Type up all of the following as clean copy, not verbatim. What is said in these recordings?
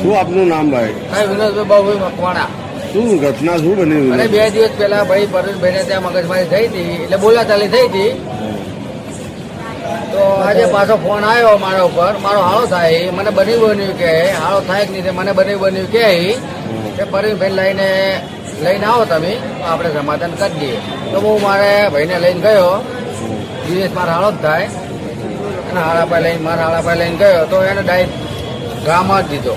શું આપનું નામ ભાઈ? વિનોદભાઈ બાબુભાઈ મકવાણા. શું ઘટના શું બની? અને 2 દિવસ પહેલા ભાઈ પરેશભાઈને ત્યાં મગજમારી થઈ હતી, એટલે બોલાચાલી થઈ હતી. તો આજે પાછો ફોન આવ્યો મારા ઉપર, મારો હાળો થાય, મને બન્યું કે હાળો થાય કે નહીં, મને બન્યું કે પરેશભાઈ લઈને આવો તમે, આપણે સમાધાન કરી દઈએ. તો હું મારે ભાઈને લઈને ગયો, દિવસ મારા હાળો જ થાય, અને મારા હાળાભાઈ લઈને ગયો તો એને ડાયરેક્ટ ડ્રામા જ દીધો,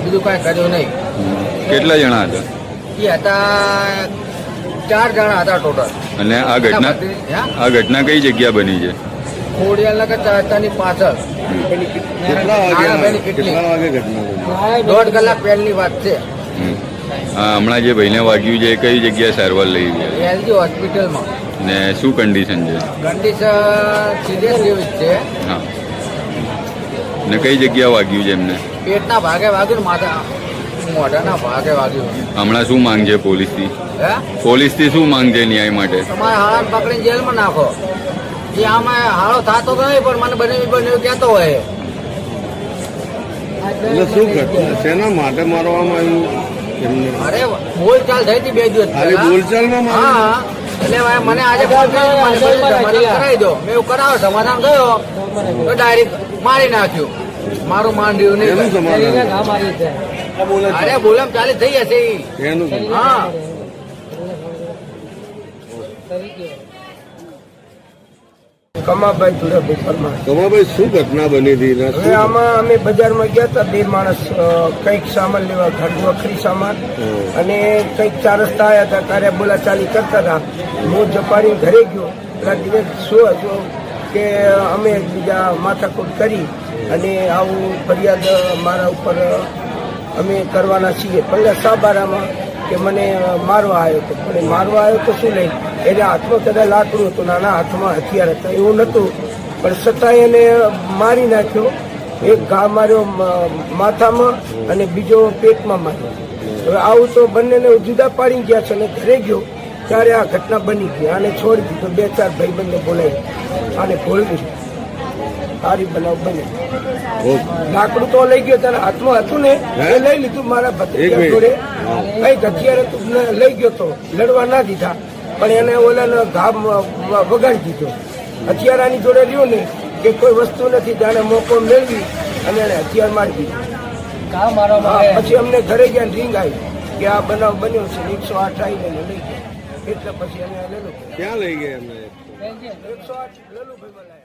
બીજું કાંઈ કર્યું નહીં. કેટલા જણા હતા? એ હતા 4 જણા હતા ટોટલ. અને આ ઘટના કઈ જગ્યા બની છે? ખોડિયાલ નગર ચાની પાછળ. કેટલા વાગે ઘટના બની? 1.5 કલાક પહેલની વાત છે. હમણાં જે ભાઈને વાગ્યું છે એ કઈ જગ્યાએ સારવાર લઈ ગયા? એલજી હોસ્પિટલમાં. ને શું કન્ડિશન છે? કન્ડિશન સિરિયસ જેવી છે. હા. ને કઈ જગ્યા વાગ્યું છે એમને? પેટના ભાગે વાગ્યું, મોઢાના ભાગે વાગ્યું. હમણાં શું માંગ છે પોલીસથી? હે, પોલીસથી શું માંગ છે ન્યાય માટે? તમારે હાળાને પકડીને જેલમાં નાખો. એ આમાં હાળો થતો નહીં, પણ મને બન્યું કહેતો હોય. એટલે શું ઘટના, શેના માટે મારવામાં આવ્યું એમને? અરે બોલચાલ થઈ હતી 2 દિવસ ખાલી પહેલા. બોલચાલમાં હા, એટલે મને આજે ફોન કર્યો, મને સમાધાન કરાવી દો. મેં એવું કરાવો, સમાધાન ગયો તો ડાયરેક્ટ મારી નાખ્યું. મારું માંડ્યું એનું નહીં. સમાધાન? અરે બોલમ ચાલી થઈ હશે ઈ. એનું હા. કમાભાઈ ધુરાભાઈ પરમાર. કમાભાઈ શું ઘટના બની હતી? હવે આમાં અમે બજારમાં ગયા હતા, 2 માણસ કંઈક સામાન લેવા, વખરી સામાન, અને કંઈક 4 રસ્તા આવ્યા હતા, ત્યારે બોલાચાલી કરતા હતા. હું જપાડી ઘરે ગયો, પેલા દિવસ શું હતું કે અમે બીજા માથાકૂટ કરી અને આવું ફરિયાદ મારા ઉપર અમે કરવાના છીએ. પણ સાબારામાં કે મને મારવા આવ્યો હતો, પણ મારવા આવ્યો તો શું લઈ, એને હાથમાં કદાચ લાકડું હતું, નાના હાથમાં હથિયાર હતા, એવું નહોતું, પણ છતાંય એને મારી નાખ્યો. એક ઘા માર્યો માથામાં અને બીજો પેટમાં માર્યો. હવે આવું તો બંનેને જુદા પાડી ગયા છે. અને ઘરે ગયો ત્યારે આ ઘટના બની ગઈ. આને છોડી દીધો, 2-4 ભાઈબંધો બોલાવી આને ભોળવી. સારી બનાવ બને. લાકડું તો લઈ ગયો, તારા હાથમાં હતું ને એ લઈ લીધું. મારા ભત્રીજા જોડે કઈક હથિયાર હતું, લઈ ગયો તો લડવા ના દીધા, પણ એને ઓલાનો ઘા વગાડી દીધો. હથિયાર આની જોડે રહ્યો ને કે કોઈ વસ્તુ નથી, જાણે મોકો મેળવી અને એને હથિયાર મારી દીધું. પછી અમને ઘરે ગયા, રીંગ આવી કે આ બનાવ બન્યો છે. 108 આવીને લઈ ગયા. એટલે પછી અમે લેલું. ક્યાં લઈ ગયા એમને? 108 લેલું ભાઈ.